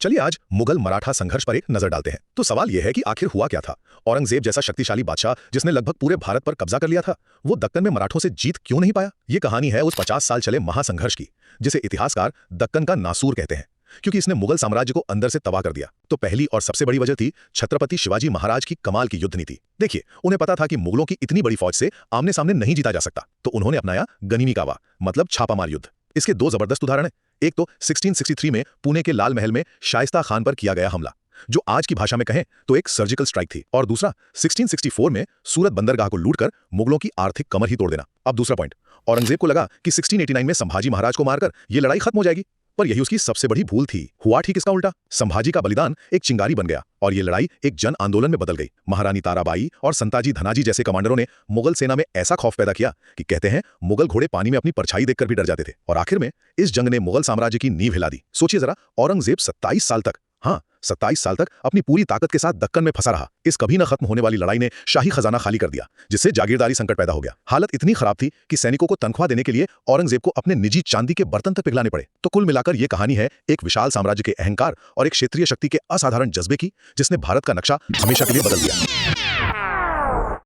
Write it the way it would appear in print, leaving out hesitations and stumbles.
चलिए आज मुगल मराठा संघर्ष पर एक नजर डालते हैं। तो सवाल यह है कि आखिर हुआ क्या था। औरंगजेब जैसा शक्तिशाली बादशाह जिसने लगभग पूरे भारत पर कब्जा कर लिया था, वो दक्कन में मराठों से जीत क्यों नहीं पाया। ये कहानी है उस 50 साल चले महासंघर्ष की, जिसे इतिहासकार दक्कन का नासूर कहते हैं, क्योंकि इसने मुगल साम्राज्य को अंदर से तबाह कर दिया। तो पहली और सबसे बड़ी वजह थी छत्रपति शिवाजी महाराज की कमाल की युद्ध नीति। देखिए, उन्हें पता था कि मुगलों की इतनी बड़ी फौज से आमने सामने नहीं जीता जा सकता, तो उन्होंने अपनाया गनीमी कावा, मतलब छापामार युद्ध। इसके दो जबरदस्त उदाहरण हैं। एक तो 1663 में पुणे के लाल महल में शाइस्ता खान पर किया गया हमला, जो आज की भाषा में कहें तो एक सर्जिकल स्ट्राइक थी, और दूसरा 1664 में सूरत बंदरगाह को लूटकर मुगलों की आर्थिक कमर ही तोड़ देना। अब दूसरा पॉइंट, औरंगजेब को लगा कि 1689 में संभाजी महाराज को मारकर यह लड़ाई खत्म हो जाएगी, पर यही उसकी सबसे बड़ी भूल थी। हुआ ठीक इसका उल्टा। संभाजी का बलिदान एक चिंगारी बन गया और यह लड़ाई एक जन आंदोलन में बदल गई। महारानी ताराबाई और संताजी धनाजी जैसे कमांडरों ने मुगल सेना में ऐसा खौफ पैदा किया कि कहते हैं मुगल घोड़े पानी में अपनी परछाई देखकर भी डर जाते थे। और आखिर में इस जंग ने मुगल साम्राज्य की नींव हिला दी। सोचिए जरा, औरंगजेब 27 साल तक अपनी पूरी ताकत के साथ दक्कन में फंसा रहा। इस कभी न खत्म होने वाली लड़ाई ने शाही खजाना खाली कर दिया, जिससे जागीरदारी संकट पैदा हो गया। हालत इतनी खराब थी कि सैनिकों को तनख्वाह देने के लिए औरंगजेब को अपने निजी चांदी के बर्तन तक पिघलाने पड़े। तो कुल मिलाकर यह कहानी है एक विशाल साम्राज्य के अहंकार और एक क्षेत्रीय शक्ति के असाधारण जज्बे की, जिसने भारत का नक्शा हमेशा के लिए बदल दिया।